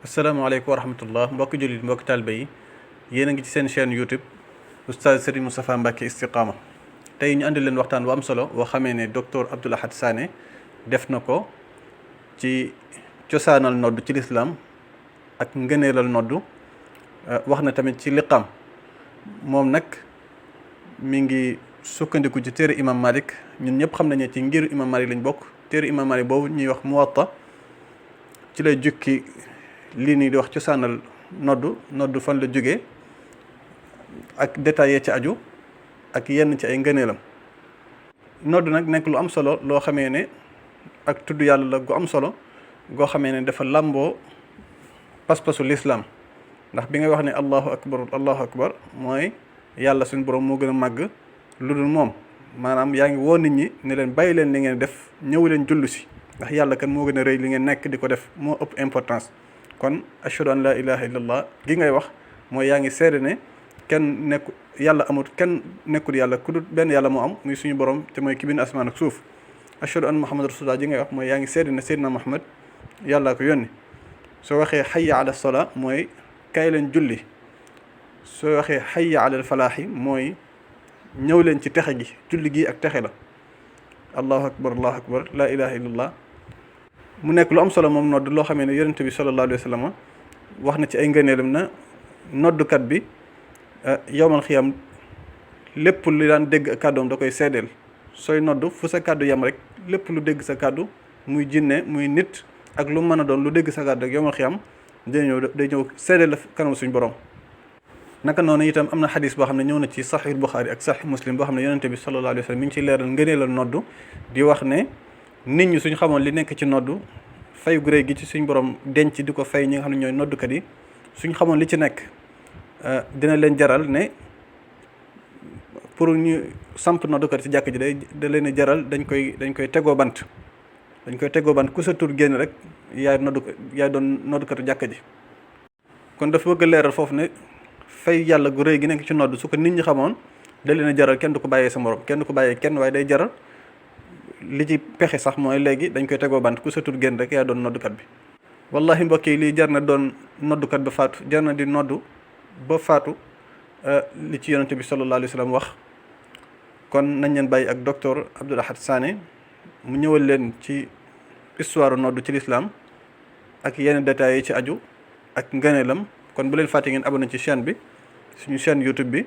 asalaamaaleykum wa rahmatullah mbokki jullit mbokki taalibe yi yéen a ngi ci seen chaîne YouTube oustaz Serigne Moustapha Mbacké Istiqama tey ñu andi leen waxtaan bu am solo boo xamee ne docteur Abdoul Ahad Sané def na ko ci cosaanal noddu ci lislaam ak ngëneelal noddu wax na tamit ci liqaam moom nag mi ngi sukkandiku ci téere imam Malik ñun ñëpp xam nañu ci ngiru imam Malik lañ bokk téere imam Malik boobu ñuy wax Muwatta ci lay jukki lii nii di wax cosaanal noddu fan la jógee ak détaillé ci aju ak yenn ci ay ngëneelam. noddu nag nekk lu am solo loo xamee ne ak tudd yàlla la gu am solo goo xamee ne dafa làmboo pas-pasu lislaam ndax bi nga wax ne allahu akbar mooy yàlla suñu borom moo gën a màgg lu dul moom maanaam yaa ngi woo nit ñi ne leen bàyyi leen li ngeen def ñëw leen jullu si ndax yàlla kan moo gën a rëy li ngeen nekk di ko def moo ëpp importance. kon ashhadu an laa ilaha illallah gi ngay wax mooy yaa ngi seede ne kenn nekku yàlla amut kenn nekkul yàlla ku dul benn yàlla moo am muy suñu borom te mooy ki bind asmaan ak suuf. ashhadu an muhammad rasulullah gi ngay wax mooy yaa ngi seede ne seydina muhammad yàllaa ko yónni. soo waxee hayya ala salaa mooy kay leen julli. soo waxee hayya ala falaahi mooy ñëw leen ci texe gi julli gi ak texe la. allahu akbar laa ilaha illallah mu nekk lu am solo moom nodd loo xamee ne yonent bi sallallahu alayhi wa sallam wax na ci ay ngëneelam na noddukat bi yowmal xiyam lépp lu daan dégg kàddoom da koy seedeel sooy nodd fu sa kàddu yem rek lépp lu dégg sa kàddu muy jinne muy nit ak lu mën a doon lu dégg sa kàddu rek yowmal xiyam day ñëw seedeel la kanam suñ borom. naka noonu itam am na xadis boo xam ne ñëw na ci saxiix Buxaari ak saxiix Muslim boo xam ne yonent bi sallallahu alayhi wa sallam mi ngi ciy leeral ngëneelal noddu di wax ne nit ñi suñ xamoon li nekk ci noddu fay gu réy gi ci suñ borom denc di ko fay ñi nga xam ne ñooy noddukat yi suñ xamoon li ci nekk dina leen jaral ne pour ñu samp noddukat ci jàkk ji da leen jaral dañ koy tegoo bant ku sa tur génn rek yaay doon noddukatu jàkk ji. kon dafa bëgg a leeral foofu ne fay yàlla gu réy gi nekk ci noddu su ko nit ñi xamoon da leen jaral kenn du ko bàyyee sa morom kenn du ko bàyyee kenn waaye day jaral li ci pexe sax mooy léegi dañ koy tegoo bant ku sa tur génn rek yaa doon noddukat bi. wallahi mbokk yi lii jar na doon noddukat ba faatu jar na di noddu ba faatu li ci yonente bi sallallahu alayhi wa sallam wax. kon nañ leen bàyyi ak docteur Abdoul Ahad Sané mu ñëwal leen ci histoire noddu ci l'islam ak yenn détails yi ci aju ak ngëneelam. kon bu leen fàtte ngeen abonné ci chaîne bi suñu chaîne YouTube bi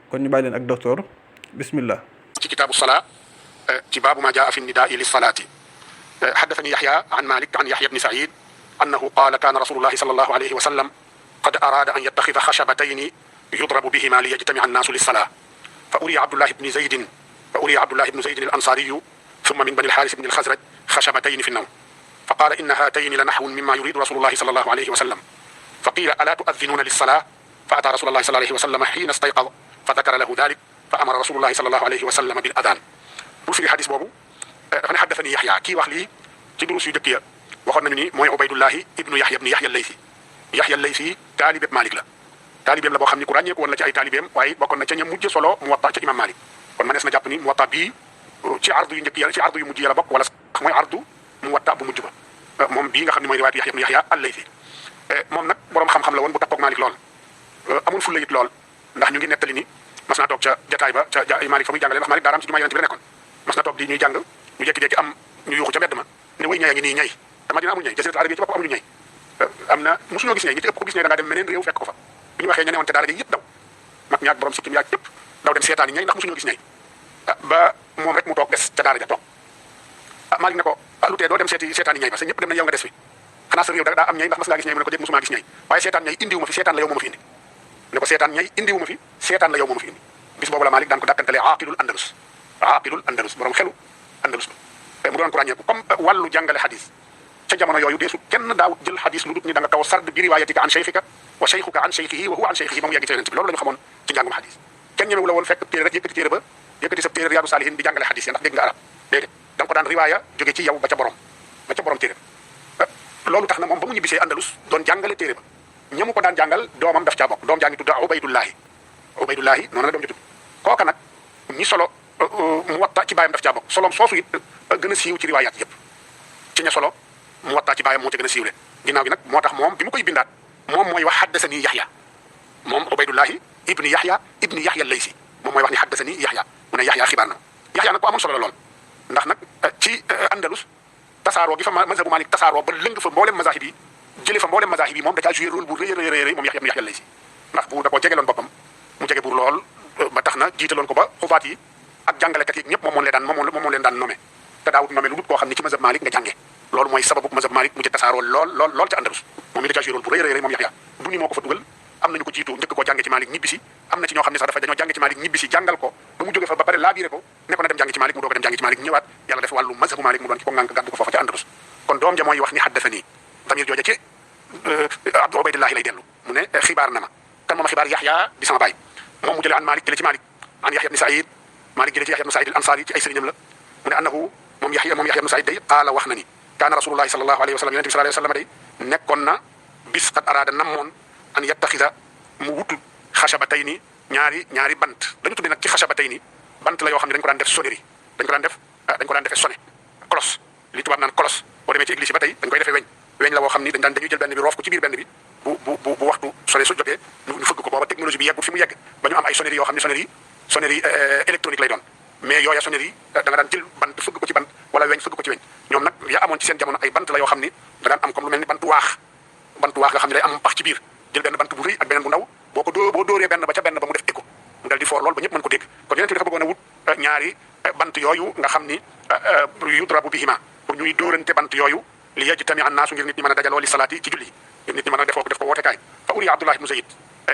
kon ñu bàyyi leen ak docteur bismillah. ci kitaabu salaa ci baabu ma jaa fi nidaai li salaati xaddathani yaxya an malik an yaxya bni said annahu qaala kaana rasulullahi sallallahu alayhi wa sallam qad araada an yattaxida xashabatayni yudrabu bihima li yajtamica annaasu lissalaa fa uriya abdullahi bni zaydin al ansaariyu summa min bani alxaaris bni alxasraj xashabatayni fi nnawm fa qaala inna haatayni la naxwun mimma yuridu rasulullahi sallallahu alayhi wa sallam fa qiila alaa tu'addinuuna lissalaa fa ataa rasulullahi sallallahu alayhi wa sallam xiina stayqada fa dakara lahu dalik fa amara rasulullahi sallallahu alayhi wa sallam bil adaan. pour firi xadis boobu dafa ne xaddathani yaxya kii wax lii ci durus yu jëkk ya waxoon nañu ni mooy Ubaydullahi ibnu Yaxya ibnu Yaxya Laysi. Yaxya Laysi taalibeeb Malik la taalibeem la boo xam ni ku ràññeeku woon la ci ay taalibeem waaye bokkoon na ca ña mujj solo Muwatta ca imam Malik. kon manees na jàpp ni Muwatta bii ci ardu yu njëkk ya ci ardu yu mujj ya la bokk wala sax mooy ardu Muwatta bu mujj ba moom bii nga xam ne mooy riwaayat Yaxya ibnu Yaxya al-Laysi. moom nag borom xam-xam la woon bu takkoog Malik lool amul fulla it lool ndax ñu ngi nettali ni mas naa toog ca jataay ba ca Malik fa muy jàngale ndax Malik daaraam ci jumaa Yonent bi la nekkoon mas na toog di ñuy jàng ñu jékki-jékki am ñu yuuxu ca mbedd ma ne way ñay a ngi nii ñay dama dina amul ñay Jaziratul Arabiyya ci bopp amuñu ñay am na mosuñoo gis ñay ñi ci ëpp ko gis ñay da ngaa dem meneen réew fekk ko fa bu ñu waxee ña newoon te daara ja yëpp daw mag ñaag borom sikkim yaag yëpp daw dem seetaani ñay ndax mosuñoo gis ñay ba moom rek mu toog des ca daara ja toog Malik ne ko lu tee doo dem seetaani ñay parce que ñëpp dem nañ yow nga des fi xanaa sa réew daa am ñay ndax mas ngaa gis ñay mu ne ko déet mosumaa gis ñay waaye seetaan ñay indiwu ma fi seetaan la yow moo ma fi indi ne ko seetaan ñay indiwu ma fi seetaan la yow moo ma fi indi bis boobu la Malik daan ko dàkkantale aaqilul andalus borom xelu andalus mu doon ko ràññeeku comme wàllu jàngale xadis ca jamono yooyu deesu kenn daawut jël xadis lu dut ni da nga kaw sard bi riwayatika an cheikhika wa cheikhuka an cheikhihi wa huwa an cheikhihi ba mu yegg ci yonent bi loolu la ñu xamoon ci njàngum xadis kenn ñemewu la woon fekk téere rek yëkkati téere ba yëkkati sa téere Riyaadu Saalihiin di jàngale xadis ya ndax dégg nga arab déedéet da nga ko daan riwaaya jóge ci yow ba ca borom téere ba loolu tax na moom ba mu ñibbisee andalus doon jàngale téere ba ñamu ko daan jàngal doomam daf caa bokk doom jaa ngi tudd Ubaydullahi noonu la doom ji tudd kooka nag ñi solo Muwatta ci baayam daf caa bokk soloom soosu it gën a siiw ci riwaayaat yëpp ci ña solo Muwatta ci baayam moo ca gën a siiwle ginnaaw gi nag moo tax moom bi mu koy bindaat moom mooy wax haddasani Yaxya moom Ubaydullahi ibni Yaxya Laysi moom mooy wax ni haddasani Yaxya mu ne Yaxya xibaar na Yaxya nag ko amoon solo la lool ndax nag ci Andalus tasaaroo gi fa mazhabu Malik tasaaroo ba lëng fa mboolem mazahib yi jëlee fa mboolem mazahib yi moom da caa joué rôle bu rëy moom Yaxya ibni Yaxya Laysi ndax bu da koo jegeloon boppam mu jege buur lool ba tax na jiitaloon ko ba xufaat yi ak jàngalekat yi ñëpp moom moo leen daan nommé te daawut nommé lu dul koo xam ni ci mazhab Malik nga jàngee loolu mooy sababu mazhab Malik mu ci tasaaroo lool ca Andalus moom mi da caa joué rôle bu rëy moom Yaxya du ni moo ko fa dugal am nañu ko jiitu njëkk koo jàngee ci Malik ñibbisi am na ci ñoo xam ne sax dañoo jàngee ci Malik ñibbisi jàngal ko ba mu jóge fa ba pare laabiire ko ne ko na dem jàngi ci Malik mu doog a dem jàngi ci Malik ñëwaat yàlla def wàllu mazhabu Malik mu doon ci ko ngànk gàddu ko foofa ca Andalus kon doom ja mooy wax ni haddasani damir jooja ci Abdu Ubaydillahi lay dellu mu ne xibaar na ma kan mooma xibaar Yaxya di sama baay moom mu jëlee an Malik jëlee ci Malik an Yaxya ibni Saïd Malik jëlee ci Yaxya ibni Saïd al Ansari ci ay sëriñam la mu ne annahu moom Yaxya ibni Saïd day qaala wax na ni kaana rasulullahi sallallahu alayhi wa sallam yonente bi sallallahu alayhi wa sallam day nekkoon na bis qad araada namoon an yattaxida mu wutul xasabatayni ñaari bant dañu tudde nag ci xasabatayni bant la yoo xam ne dañ ko daan def sonnerie dañ ko daan defee sonné cloche li tubaab naan cloche boo demee ci église ba tey dañ koy defee weñ la woo xam ni dañuy jël benn bi roof ko ci biir benn bi bu waxtu sonné su jotee ñu fëgg ko booba technologie bi yeggu fi mu yegg ba ñu am ay sonnerie yoo xam ne sonnerie électronique lay doon mais yooya sonnerie da nga daan jël bant fëgg ko ci bant wala weñ fëgg ko ci weñ ñoom nag ya amoon ci seen jamono ay bant la yoo xam ni da daan am comme lu mel ni bantu waax nga xam ne day am pax ci biir jël benn bant bu rëy ak beneen bu ndaw boo dóoree benn ba ca benn ba mu def écho mu dal di foor lool ba ñëpp mën ko dégg kon yonent bi dafa bëggoon a wut ñaari bant yooyu nga xam ni yudrabu bihima pour ñuy dóorante bant yooyu li yajtami annaasu ngir nit ñi mën a dajaloo li salaati ci julli nit ñi mën a def ko wootekaay fa uriya Abdullah ibnu Zayd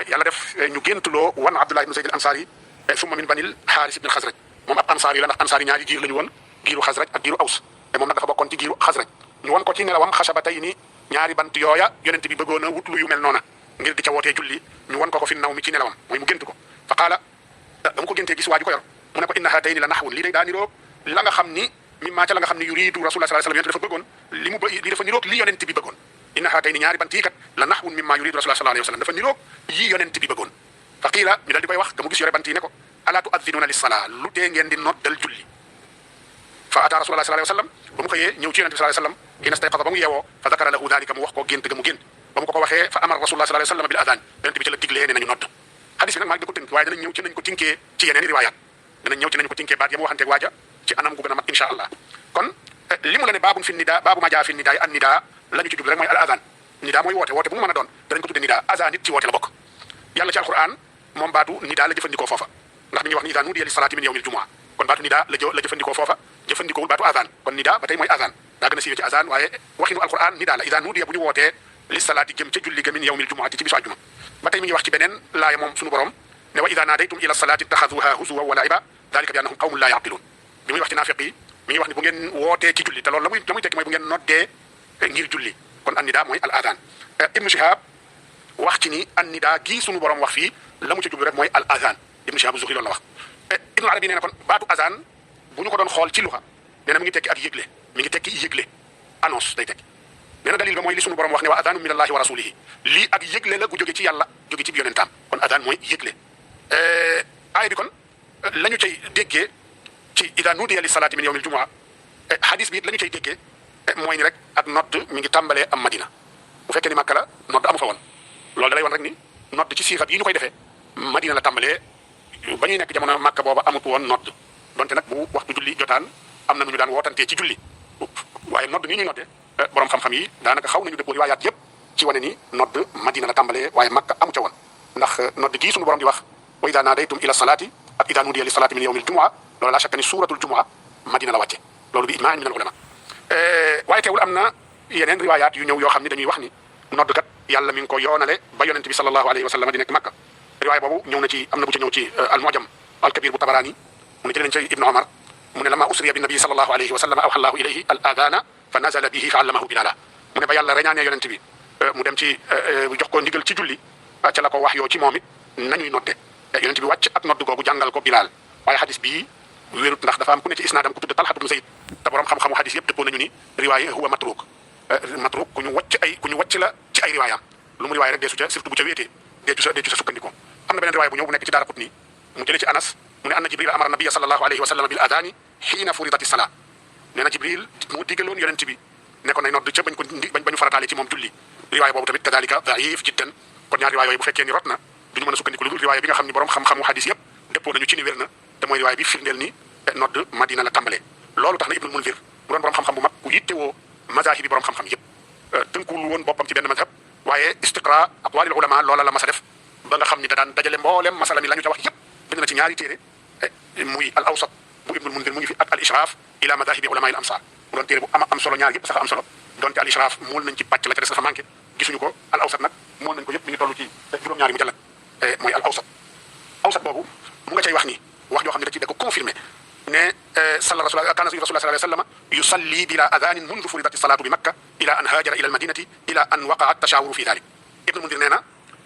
yàlla def ñu géntuloo wan Abdullah ibnu Zayd al Ansari summa min banil Haaris ibn Xasraj moom ab Ansari la ndax Ansari ñaari giir la ñu woon giiru Xasraj ak giiru Aws moom nag dafa bokkoon ci giiru Xasraj ñu wan ko ci nelawam xasabatayni ñaari bant yooya yonent bi bëggoon a wut lu yu mel noona ngir di ca wootee julli ñu wan ko fi naw mi ci nelawam mooy mu gént ko fa qaala dama ko géntee gis waa ji ko yor mu ne ko inna haatayni la naxwun lii day daa niroog la nga xam ni mimmaa ca la nga xam ni yuriidu rasulullah sallallahu alayhi wasallam dafa bëggoon lii dafa niroog li yonent bi bëggoon inna haatayni ñaari bant yi kat la naxwun mimmaa yuriidu rasulullah sallallahu alayhi wasallam dafa niroog yi yonent bi bëggoon fa qiila ñu dal di koy wax te mu gis yore bant yi ne ko alaa tu'addinuuna lis-salaa lu tee ngeen di noddal julli fa ataa rasulullah sallallahu alayhi wasallam ba mu xëyee ñëw ci yonent bi sallallahu alayhi wasallam hina stayqaza ba mu yeewoo fa dakara lahu daalika mu wax ko gént ga mu gént ba mu ko waxee fa amara rasulullah sallallahu alayhi wasallam bil adaan yonent bi ci la diglee ne nañu nodd hadis bi nag maa ngi da ko tënk waaye danañ ñëw ci nañ ko tinkee ci yeneen riwaayaat danañ ñëw ci nañ ko tinkee baat ya mu waxanteeg waaja ci anam gu gën a mat insha allah kon li mu la ne baabun fi nida baabu ma jaa fi nidaa an nida la ñu ci jublu rek mooy al adaan nida mooy woote bu mu mën a doon danañ ko tudde nida azan it ci woote la bokk yàlla ci alquran moom baatu nida la jëfandikoo foofa ndax mi ngi wax ni idaa nuudiya li salaati min yawmil jumaa kon baatu nida la jëfandikoo foofa jëfandikoowul baatu azan kon nida ba tey mooy azan daa gën a siiwee ci azan waaye waxinu alquran nida la idaa nuudiya bu ñu wootee li salaati jëm ca julli ga min yawmil jumaati ci bisu àjjuma ba tey mi ngi wax ci beneen laaya moom suñu borom ne wa idaa naadaytum ila salaati ittaxaduha huzuwan wa la'iba dalika bi annahum qawmun laa yaqiluun bi muy wax ci naafiq yi mi ngi wax ni bu ngeen wootee ci julli te loolu la muy tekki mooy bu ngeen noddee ngir julli kon an nida mooy al adaan ibnu Shihab wax ci ni an nida gii suñu borom wax fii la mu ci jublu rek mooy al adaan ibnu Shihab Zuhri loolu la wax ibnu Arabi nee na kon baatu adaan bu ñu ko doon xool ci luxa nee na mi ngi tekki ak yëgle mi ngi tekki yëgle annonce day tekki nee na dalil ba mooy li suñu borom wax ne wa adaanu min allahi wa rasulihi lii ak yëgle la gu jóge ci yàlla jóge ci yonentam kon adaan mooy yëgle aaya bi kon la ñu cay déggee ci ida nuudiya li salaati min yawmil jumaa hadis bi it la ñu cay déggee mooy ni rek ak nodd mi ngi tàmbalee am Madina bu fekkee ni Makka la nodd amu fa woon loolu da lay wan rek ni nodd ci siixat yi ñu koy defee Madina la tàmbalee ba ñuy nekk jamono Makka booba amut woon nodd donte nag bu waxtu julli jotaan am na nu ñu daan wootantee ci julli waaye nodd nii ñuy nodde borom xam-xam yi daanaka xaw nañu dëppoo riwaayaat yëpp ci wane ni nodd Madina la tàmbalee waaye Makka amu ca woon ndax nodd gii suñu borom di wax wa idaa naadaytum ila salaati ak idaa nuudiya li salaati min yawmil jumaa loolu laa shakka ni suuratul jumaa Madina la wàcce loolu bi ijmaa min al ulama waaye teewul am na yeneen riwaayaat yu ñëw yoo xam ne dañuy wax ni noddkat yàlla mi ngi ko yoonale ba yonent bi sallallahu alayhi wa sallam di nekk Makka riwaaya boobu ñëw na ci am na bu ci ñëw ci al mu'jam al kabir bu Tabaraani mu ne jëlee nañ ci Ibnu Omar mu ne lama usriya bi nabi sallallahu alayhi wa sallam awha allahu ilayhi al adana fa nazala bihi fa allamahu bilala mu ne ba yàlla reñaanee yonent bi mu dem ci jox ko ndigal ci julli ca la ko wax yoo ci moom it nañuy nodde yonent bi wàcc ak nodd googu jàngal ko Bilaal waaye hadis bii wérut ndax dafa am ku ne ci isnaadam ku tudd Talha ibn Zayd te borom xam-xamu hadis yëpp dëppoo nañu ni riwaaya huwa matruk ku ñu wàcc la ci ay riwaayam lu mu riwaaya rek deesu ca surtout bu ca wéetee deetu sa sukkandikoo am na beneen riwaaya bu ñëw bu nekk ci Daaraqutni mu jëlee ci Anas mu ne anna Jibril amara nabiyya sallallahu alayhi wa sallam bil adani xiina furidati salaa nee na Jibril moo digaloon yonent bi nekkoon nay nodd ca bañu farataale ci moom julli riwaaya boobu tamit kadalika daif jiddan kon ñaar riwaaya yooyu bu fekkee ni rot na duñu mën a sukkandiku lu dul riwaaya bi nga xam ni borom xam-xamu hadis yëpp dëppoo nañu ci ni wér na te mooy riwaaya bi firndeel ni nodd Madina la tàmbalee loolu tax na Ibnul Munzir mu doon borom xam-xam bu mag ku yittewoo mazahib bi borom xam-xam yëpp tënkul woon boppam ci benn mazhab waaye istiqra aqwalil ulama loola la mas a def ba nga xam ni da daan dajale mboolem masala mi la ñu ta wax yëpp bind na ci ñaari téere muy al awsat bu Ibnul Munzir mu ngi fi ak al ishraaf ila madahibi ulama il amsar mu doon téere bu am solo ñaar yëpp sax am solo donte al ishraaf mool nañ ci pàcc la ca des dafa manqué gisuñu ko al awsat nag mool nañ ko yëpp mi ngi toll ci juróom-ñaari mujallad mooy al awsat boobu mu nga cay wax ni wax joo xam ne da ko confirmé ne kaana rasulullah sallallahu alayhi wa sallam yusalli bila adhanin mundu furidat salatu bi makka ila an haajara ila al madinati ila an waqaa tashawuru fi dalik Ibnul Munzir nee na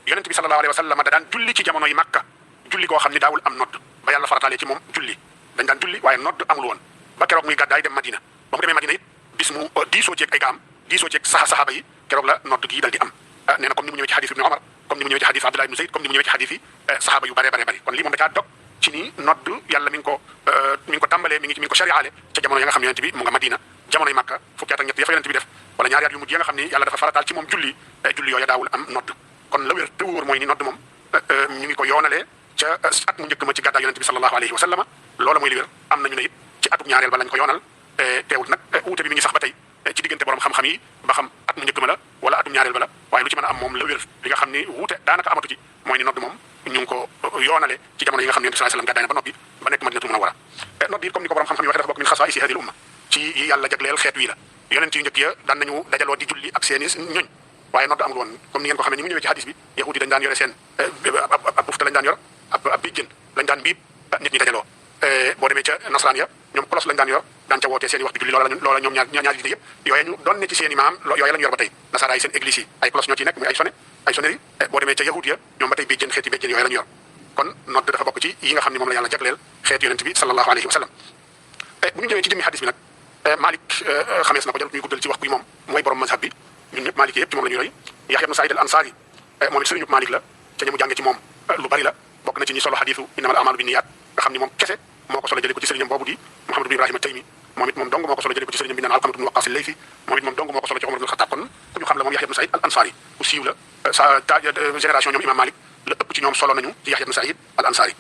yonent bi sallallahu alayhi wa sallam da daan julli ci jamonoy makka julli koo xam ne daawul am nodd ba yàlla farataalee ci moom julli dañ daan julli waaye nodd amul woon ba keroog muy gàddaay dem Madina ba mu demee Madina it bis mu diisoo ceeg ay gaam diisoo ceeg saxaaba yi keroog la nodd gi dal di am nee na comme ni mu ñëwee ci xadis ibni Omar comme ni mu ñëwee ci xadis Abdullah ibn Zayd comme ni mu ñëwee ci xadis yi saxaaba yu bare kon lii moom da caa dog ci ni nodd yàlla mi ngi ko tàmbalee mi ngi ko shariaale ca jamono ya nga xam ne yonent bi mu nga Madina jamonoy Makka fukki at ak ñett ya fa yonent bi def wala ñaari at yu mujj ya nga xam ne yàlla dafa farataal ci moom julli yooya daawul am nodd kon la wér te wóor mooy ni nodd moom ñu ngi ko yoonalee ca at mu njëkk ma ci gàddaay yonent bi sallallahu alayhi wa sallam loola mooy li wér am nañu ne it ci atum ñaareel ba lañ ko yoonal teewut nag wuute bi mi ngi sax ba tey ci diggante borom xam-xam yi ba xam at mu njëkk ma la wala atum ñaareel ba la waaye lu ci mën a am moom la wér li nga xam ni wuute daanaka amatu ci mooy ni nodd moom ñu ngi ko yoonale ci jamono yi nga xam ne yonent bi sallallahu alayhi wa sallam gàddaay na ba noppi ba nekk Madinatul Munawwara nodd it comme ni ko borom xam-xam yi waxee dafa bokk min xasaa'isi haadihil umma ci yi yàlla jagleel xeet wi la yonent yu njëkk ya daan nañu dajaloo di julli ak seeni ñoñ waaye nodd amul woon comme ni ngeen ko xamee ni mu ñëwee ci hadis bi yahudi dañ daan yore seen ab bufta lañ daan yor ab bijjën lañ daan biib nit ñi dajaloo boo demee ca nasaraan ya ñoom kolos lañ daan yor daan ca wootee seen i waxtu julli loola ñoom ñaari diine yëpp yooye ñu doon ne ci seen i maam yooye lañ yor ba tey nasara yi seen église yi ay kolos ñoo ciy nekk muy ay sonnerie boo demee ca yahudi ya ñoom ba tey bijjën xeeti bijjën yooye lañ yor kon nodd dafa bokk ci yi nga xam ne moom la yàlla jagleel xeet yonent bi sallallahu alayhi wa sallam bu ñu ñëwee ci jëmmi hadis bi nag Malik xamees na ko jarut ñuy guddal ci wax bi moom mooy borom mazhab bi ñun ñëpp Malik yëpp ci moom la ñuy roy Yahya ibn Sa'id al Ansari moom it sëriñu Malik la ca ñamu jànge ci moom lu bari la bokk na ci ñi solo xadiisu innamal a'maalu binniyat nga xam ni moom kese moo ko solo jëlee ko ci sëriñam boobu di Muhammad ibn Ibrahima Taymi moom it moom dong moo ko solo jëlee ko ci sëriñam bi naan Alqamatu ibn Waqqas al-Laythi moom it moom dong moo ko solo ci Umar ibn al-Khattab kon ku ñu xam la moom Yahya ibn Sa'id al Ansari ku siiw la sa génération ñoom imam Malik la ëpp ci ñoom solo nañu ci Yahya ibn Sa'id al Ansari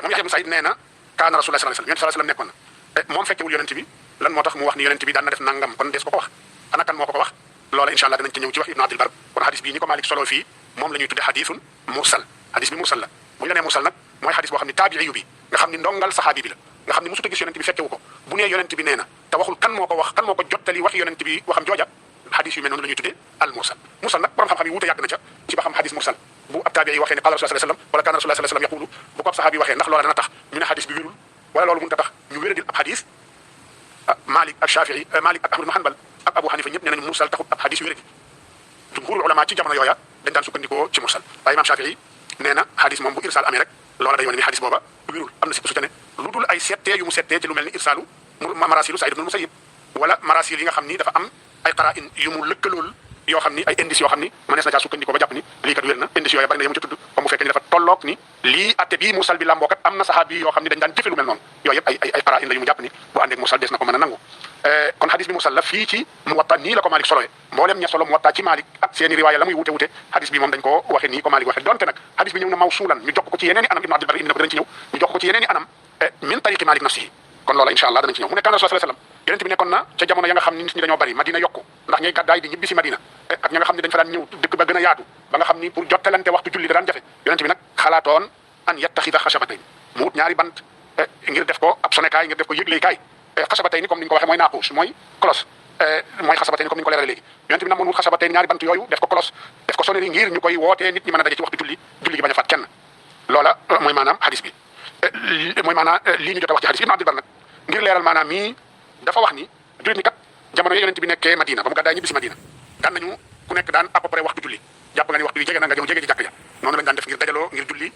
moom Yahya ibn Sa'id nee na kaana Rasulullah sallallahu alayhi wa sallam nekkoon na moom fekkewul yonent bi lan moo tax mu wax ni yonent bi daan na def nangam kon des ko wax ana kan moo ko wax loola incha allah danañ ci ñëw ci wax Ibn Abdil Bar kon hadis bii ni ko Malik solo fii moom la ñuy tudde hadisun mursal hadis bi mursal la bu ñu la nee mursal nag mooy hadis boo xam ne taabiiyu bi nga xam ne ndongal saxaabi bi la nga xam ne mosut a gis yonent bi fekkewu ko bu nee yonent bi nee na te waxul kan moo ko wax kan moo ko jottali waxi yonent bi waxam jooja hadis yu mel noonu la ñuy tuddee al mursal mursal nag borom xam-xam yi wuute yàgg na ca ci ba xam hadis mursal bu ab taabii waxee ne qaala rasulullah sallallahu alayhi wasallam wala kaana rasulullah sallallahu alayhi wasallam yaqulu bu ko ab saxaabi waxee ndax loola dana tax ñu ne hadis bi wérul wala loolu mënut a tax ñu wéradil ab hadis Malik ak Shafi'i Malik ak Ahmad ibn Hanbal ak Abu Hanifa ñëpp nee nañu mursal taxut ab hadis wéradi jumhurul ulama ci jamono yooya dañ daan sukkandikoo ci mursal waaye imam Shafi'i nee na hadis moom bu irsal amee rek loola day wane ni hadis booba wérul am na si su ca ne lu dul ay settee yu mu settee ci lu mel ni irsaalu marasilu Saïd ibn Musayyib wala marasil yi nga xam ni dafa am ay qara'in yu mu lëkkalool yoo xam ni ay indices yoo xam ni mënees na caa sukkandikoo ba jàpp ni lii kat wér na indices yooyu bari na yemu ca tudd comme bu fekkee ni dafa tolloog ni lii atte bii mursal bi lamboo kat am na saxaabi yoo xam ni dañ daan jëfe lu mel noonu yooyu yëpp ay qara'in la yu mu jàpp ni bu àndeeg mursal des na ko mën a nangu kon hadis bi mursal la fii ci Muwatta nii la ko Malik solowe mboolem ña solo Muwatta ci Malik ak seeni riwaaya la muy wute hadis bi moom dañ ko waxe nii ko Malik waxe donte nag hadis bi ñëw na mawsuulan ñu jox ko ci yeneen i anam Ibn Abdil Barr indi na ko danañ ci ñëw ñu jox ko ci yeneen i anam min tariqi Malik nafsihi kon loola incha allah danañ ci ñëw mu ne kaana Rasulullah sallallahu alayhi wasallam yonent bi nekkoon na ca jamono ya nga xam ni nit ñi dañoo bari Madina yokku ndax ñay gàddaay di ñibbi si Madina ak ña nga xam ne dañ fa daan ñëw dëkk ba gën a yaatu ba nga xam ni pour jottalante waxtu julli da daan jafe yonent bi nag xalaatoon an yattaxida xashabatayn mu wut ñaari bant ngir def ko ab sonekaay ngir def ko yëgleykaay xashabatayn comme ni ñu ko waxee mooy naaquus mooy cloche mooy xashabatayn comme ni ñu ko leeral léegi yonent bi nag moom wut xashabatayn ñaari bant yooyu def ko cloche def ko sonnerie ngir ñu koy wootee nit ñi mën a daje ci waxtu julli gi bañ a faat kenn loola mooy maanaam hadis bi mooy maanaam lii ñu jot a wax ci hadis bi Ibn Abdil Barr nag ngir leeral maanaam mii dafa wax ni jullit ñi kat jamono yonent bi nekkee Madina ba mu gàddaay ñibbi si Madina daan nañu ku nekk daan à peu près waxtu julli jàpp nga ni waxtu yi jege na nga ñëw jege ci jàkk ja noonu lañ daan def ngir dajaloo ngir julli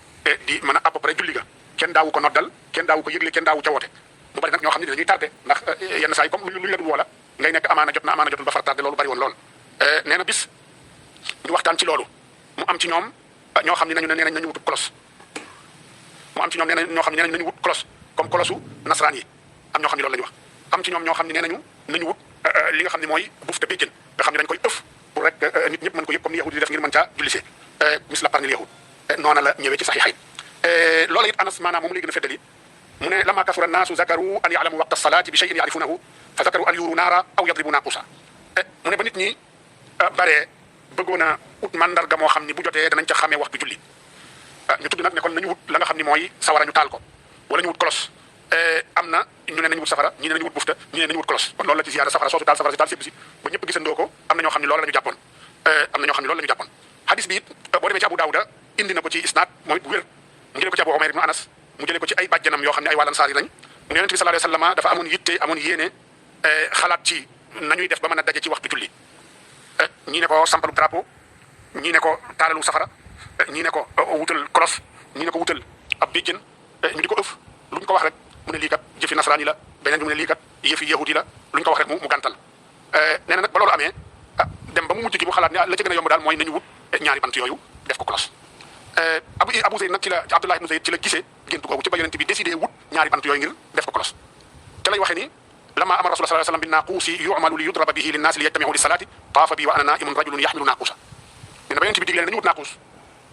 di mën a à peu près julli ga kenn daawu ko noddal kenn daawu ko yëgle kenn daawu ca woote mu bari nag ñoo xam ne dañuy tardé ndax yenn saa yi comme luñu la dul woola ngay nekk amaana jot na amaana jotul ba far tardé loolu bari woon lool nee na bis ñu waxtaan ci loolu mu am ci ñoom ñoo xam ne nee nañ nañu wut cloche mu am ci ñoom ñoo xam ne nee nañ nañu wut cloche comme cloche u nasaraan yi am ñoo xam ne loolu la ñu wax am ci ñoom ñoo xam ne nee nañu nañu wut li nga xam ne mooy bufta béjjën nga xam ne dañ koy ëf pour rek nit ñëpp mën ko yëg comme ni yahud di def ngir mën caa jullisee misla qarnil yahud noona la ñëwee ci saxiixayn loola it Anas maanaam moom lay gën a feddali mu ne lama kasura naasu zakaru an ya'lamu waqta salaati bi shay'in ya'rifunahu fa zakaru an yuru naara aw yadribu naaqusa mu ne ba nit ñi baree bëggoon a ut mandarga moo xam ni bu jotee danañ ca xamee waxtu julli ñu tudd nag ne kon nañu wut la nga xam ni mooy sawara ñu taal ko wala ñu wut kolos am na ñu ne nañu wut safara ñi ne nañu wut bufta ñi ne nañu wut kolos kon loolu la ci ziyaada safara soosu taal safara si taal sépp si ba ñëpp gisandoo ko am na ñoo xam ne loolu la ñu jàppoon hadis bi it boo demee ci Abu Daawuda indi na ko ci isnaad moom it bu wér mu jëlee ko ci Abu Umayr ibn Anas mu jëlee ko ci ay bàjjanam yoo xam ne ay waa Ansaar yi lañ mu ne Yonent bi sallallahu alayhi wa sallam dafa amoon yitte amoon yéene xalaat ci nañuy def ba mën a daje ci waxtu julli ñii ne ko sampalu drapeau ñii ne ko taalalu safara ñii ne ko wutal kolos ñii ne ko wutal ab béjjën ñu di ko ëf lu ñu ko wax rek mu ne lii kat jëfi nasaraan yi la beneen bi mu ne lii kat yëfi yahudi la lu ñu ko wax rek mu gàntal nee na nag ba loolu amee dem ba mu mujj gi mu xalaat ne la ci gën a yomb daal mooy nañu wut ñaari bant yooyu def ko kolos Abu Zayd nag ci la Abdullah ibn Zayd ci la gisee géntu googu ci ba yonent bi décidé wut ñaari bant yooyu ngir def ko kolos te lay waxee ni lama amara rasul sallallahu alayhi wasallam bin naaquusi yu'malu li yudraba bihi linnaasi li yajtami'u li salaati taafa bi wa ana naa'imun rajulun yaxmilu naaquusa nee na ba yonent bi digle nañu wut naaquus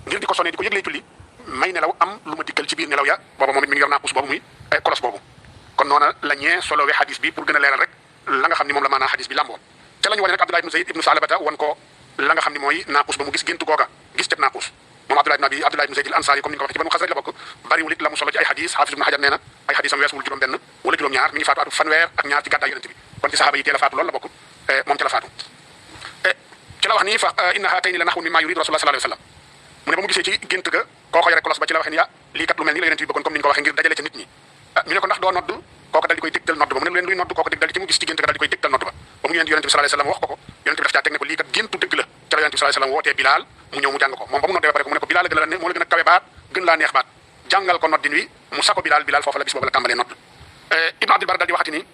ngir di ko sonné di ko yëglee julli may nelaw am lu ma dikkal ci biir nelaw ya booba moom it mi ngi yor naaquus boobu muy kolos boobu kon noona la ñee solowee hadis bi pour gën a leeral rek la nga xam ni moom la maanaa hadis bi lamboo te la ñu wane nag Abdullah ibn Zayd ibn Salabata wan ko la nga xam ne mooy naaquus ba mu gis géntu googa gis cëb naaquus moom Abdullah ibn Zayd al Ansari comme ni nga ko waxee ci Banu Xasraj la bokk bariwul it la mu solo ci ay hadis Hafiz ibn Hajar nee na ay hadisam weesuwul juróom benn wala juróom ñaar mi ngi faatu atu fanweer ak ñaar ci gàddaay yonent bi kon ci sahaaba yi teel a faatu loolu la bokk moom ci la faatu ci la wax ni fa inna haatayni la naxwun mimma yurid rasulullah sallallahu alayhi wasallam mu ne ba mu gisee ci gént ga kooko yore kolos ba ci la waxee ni lii kat lu mel ni la yonent bi bëggoon comme ni ñu ko waxee ngir dajale ca nit ñi ñu ne ko ndax doo nodd kooko dal di koy dégtal nodd ba mu ne leen luy nodd kooko dég dal di ci mu gis ci gént ga dal di koy dégtal nodd ba ba mu ñëwee yonent bi sallallahu alayhi wasallam wax ko yonent bi daf caa teg ne ko lii kat géntu dëgg la ca la yonent bi sallallahu alayhi wasallam wootee Bilaal mu ñëw mu jàng ko moom ba mu noddee ba pare mu ne ko Bilaal moo la gën a kawe baat gën laa neex baat jàngal ko noddin wi mu sako Bilaal foofu la bis boobu la tàmbalee nodd Ibn Abdul Bar dal di waxati ni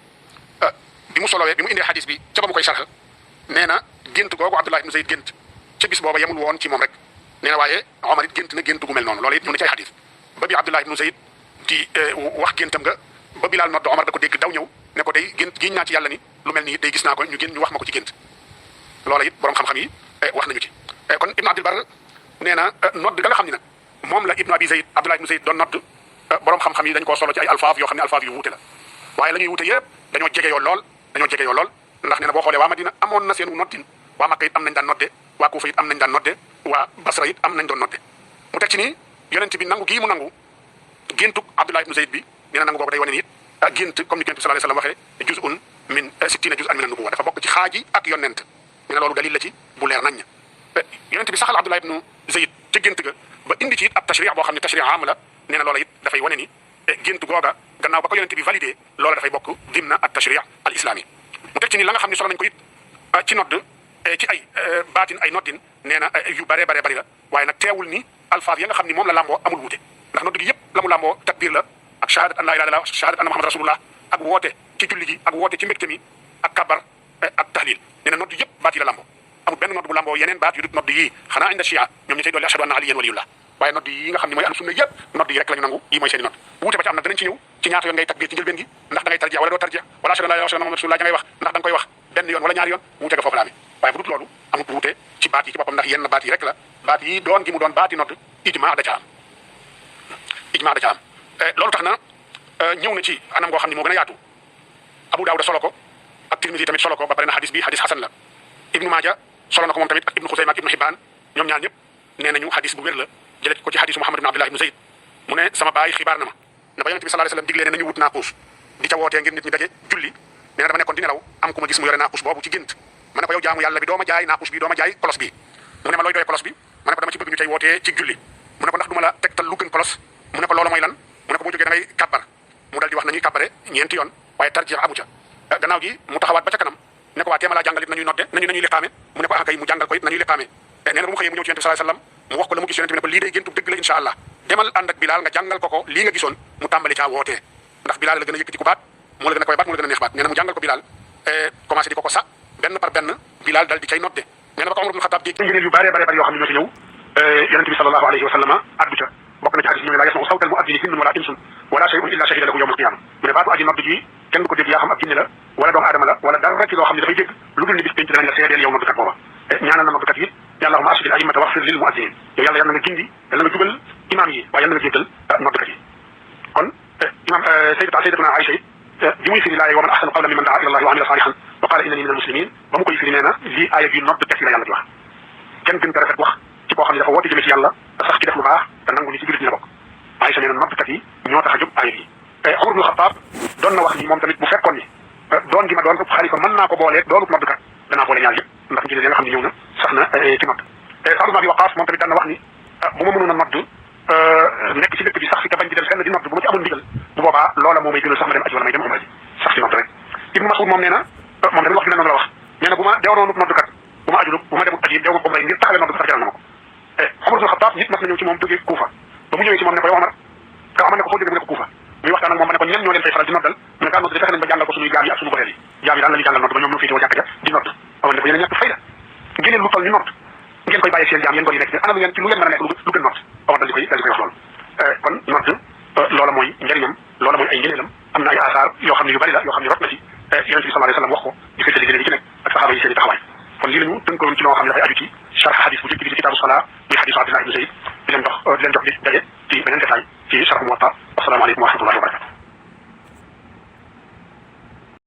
bi mu solowee bi mu indee hadis bi ca ba mu koy sarxal nee na gént googu Abdullah ibn Zayd gént ca bis booba yemul woon ci moom rek nee na waaye Omar it gént na gént gu mel noonu loolu it ñu ne ci ay hadis ba bi Abdullah ibn Zayd di wax géntam nga ba Bilaal nodd Omar da ko dégg daw ñëw ne ko day gént giñ naa ci yàlla ni lu mel ni day gis naa ko ñu wax ma ko ci gént loola it borom xam-xam yi wax nañu ci kon Ibn Abdul Bar nee na nodd ga nga xam ni nag moom la Ibn Abi Zayd Abdullah ibn Zayd doon nodd borom xam-xam yi dañ koo solo ci ay alfaaf yoo xam ne alfaaf yu wuute la waaye la ñuy wuute yëpp dañoo jege yoo lool ndax nee na boo xoolee waa Madina amoon na seenu noddin waa Makka it am nañ daan nodde waa Kuufa it am nañ daan nodde waa Basra it am nañ doon nodde mu teg ci ni yonent bi nangu gii mu nangu géntug Abdullah ibn Zayd bi nee na nangu googu day wane ni it gént comme ni yonent bi sallallahu alayhi wasallam waxee juz'un min sittina juz'an min an-nubuwwa dafa bokk ci xaaji ak yonent nee na loolu dalil la ci bu leer nañ yonent bi saxal Abdullah ibn Zayd ca gént ga ba indi ci it ab tashri' boo xam ne tashri' am la nee na loola it dafay wane ni gént googa gannaaw ba ko yonent bi validé loola dafay bokk dimna at tashri' al islami mu teg ci ni la nga xam ne solo nañ ko it ci nodd ci ay baatin ay noddin nee na yu bare bari la waaye nag teewul ni alfaaz ya nga xam ni moom la lamboo amul wuute ndax nodd gi yëpp la mu lamboo takbir la ak shahadat an la ilaha illallah shahadat anna muhammad rasulullah ak woote ci julli gi ak woote ci mbégte mi ak kabar ak tahlil nee na nodd yëpp baat yi la lamboo amul benn nodd bu lamboo yeneen baat yu dut nodd yii xanaa inda shia ñoom ñu cay dolli ashhadu anna aliyan waliyullah waaye nodd yi nga xam ne mooy ahlu sunna yëpp nodd yi rek la ñu nangu yi mooy seeni nodd wuute ba ci am nag danañ ci ñëw ci ñaata yoon ngay takbir ci njëlbeen gi ndax da ngay tarjiya wala doo tarjiya wala ashhadu an la ilaha illallah muhammadu rasulullah ngay wax ndax da nga koy wax benn yoon wala ñaari yoon wuute ga foofu la amee waaye bu dut loolu amul wuute ci baat yi ci boppam ndax yenn baat yi rek la baat yi doon gi mu doon baati nodd ijmaa da ca am loolu tax na ñëw na ci anam goo xam ne moo gën a yaatu Abu Daawuda solo ko ak Tirmisi tamit solo ko ba pare na hadis bi hadis hasan la Ibnu Maaja solo na ko moom tamit ak Ibnu Xusayma ak Ibnu Xibbaan ñoom ñaar ñëpp nee nañu hadis bu wér la jëlee ko ci hadisu Muhammad ibn Abdullah ibn Zayd mu ne sama baay xibaar na ma ne ba yonent bi sallallahu alayhi wasallam diglee ne nañu wut naaquus di ca wootee ngir nit ñi daje julli nee na dama nekkoon di nelaw am ku ma gis mu yore naaquus boobu ci gént ma ne ko yow jaamu yàlla bi doo ma jaay naaquus bi doo ma jaay kolos bi mu ne ma looy doyee kolos bi ma ne ko dama ci bëgg ñu cay wootee ci julli mu ne ko ndax du ma la tegtal lu gën kolos mu ne ko loolu mooy lan mu ne ko boo jógee da ngay kabbar mu dal di wax nañuy kabbare ñeenti yoon waaye tarjih amu ca gannaaw gi mu taxawaat ba ca kanam ne ko waa teema laa jàngal it nañuy nodde nañuy liqaame mu ne ko kay mu jàngal ko it nañuy liqaame nee na ba mu xëyee mu ñëw ci yonent bi sallallahu alayhi wasallam mu wax ko la mu gis yonent bi ne ko lii day géntu dëgg la insha allah demal ànd ak Bilaal nga jàngal ko lii nga gisoon mu tàmbali caa wootee ndax Bilaal la gën a yëkkati ku baat moo la gën a koy baat moo la gën a neex baat nee na mu jàngal ko Bilaal commencé di ko sa benn par benn Bilaal dal di cay nodde nee na ba ko Umar ibn Xattaab dégg ngëneel yu bare yoo xam ne ñoo ci ñëw yonent bi sallallahu alayhi wa sallam addu ca bokk na ci hadis ñu ne laa yasma'u sawtal mu'adhdhini jinnun wala insun wala shay'un illa shahida lahu yawm al-qiyamah mu ne baatu aji nodd ji kenn du ko dégg yaa xam ab jinne la wala doomu aadama la wala dara ci loo xam ne dafay dégg lu dul ni bis penc danañ la seedeel yow noddukat booba ñaanal na noddukat yi yàllahumma arshidil a'immata waxfir lil mu'azzinin yow yàlla na nga gindi yàlla na nga jubal imaam yi waaye yàlla na nga jéggal noddukat yi kon imam sayyidatuna Aïcha it bi muy firi laay wa man ahsanu qawlan mimman daa ila allahi wa amila salihan wa qala innani minal muslimin ba mu koy firi nee na lii aaya bi nodd teg la yàlla di wax kenn gën ko rafet wax ci koo xam ne dafa woote jëme ci yàlla sax ci def lu baax te nangu ni ci jullit ñi la bokk Aïcha nee na noddkat yi ñoo tax a jóg aaya bi Umar ibn Xattaab doon na wax ni moom tamit bu fekkoon ni doon gi ma doon xalifa mën naa ko boolee doonu noddkat danaa boole ñaar yëpp ndax ngir nga xam ne ñëw na sax na ci nodd Saad ibn Abi Waqaas moom tamit daan na wax ni bu ma mënoon a nodd nekk ci dëkk bi sax fi te bañ di dem fenn di nodd bu ma ci amoon ndigal bu boobaa loola moo may gënal sax ma dem aji wala may dem umra ji sax ci nodd rek Ibnu Mas'ud moom nee na moom tamit wax bi mel noonu la wax nee na bu ma deewoon noddkat bu ma ajul bu ma demul aji deew ma umra ngir taxawee nodd sax jaral na ma ko Umar ibn Xattaab nit mas na ñëw ci moom jógee Kuufa ba mu ñëwee ci moom ne ko yow Omar te Omar ne ko foo jógee mu ne ko Kuufa muy waxtaan ak moom ne ko ñan ñoo leen fay faral di noddal mu ne gaa nodd di fexe nañ ba jàngal ko suñuy jaam yi ak suñu goreel yi jaam yi daal la ñu jàngal nodd ba ñoom ñu féetewoo jàkk ja di nodd Omar ne ko yéen a ñàkk fayda ngeen lu toll ni nodd ngeen koy bàyyi seen jaam yéen gor yi nekk ana lu ngeen ci lu ngeen mën a nekk lu gën nodd Omar dal di koy wax loolu kon nodd loola mooy njëriñam loola mooy ay ngëneelam am na ay asaar yoo xam ne yu bari la yoo xam ne rot na ci yonent bi sallallahu alayhi wa sallam wax ko di féetali gëneel yi ci nekk ak saxaaba yi seen i taxawaay kon lii lañu tënkoon ci loo xam ne dafay aju ci charx xadis bu jëkk bi ci kitaabu salaa muy xadisu Abdullah ibn Zayd di leen jox di daje ci beneen détail ci charx Muwatta wassalaamu aleykum wa rahmatullahi wa barakatu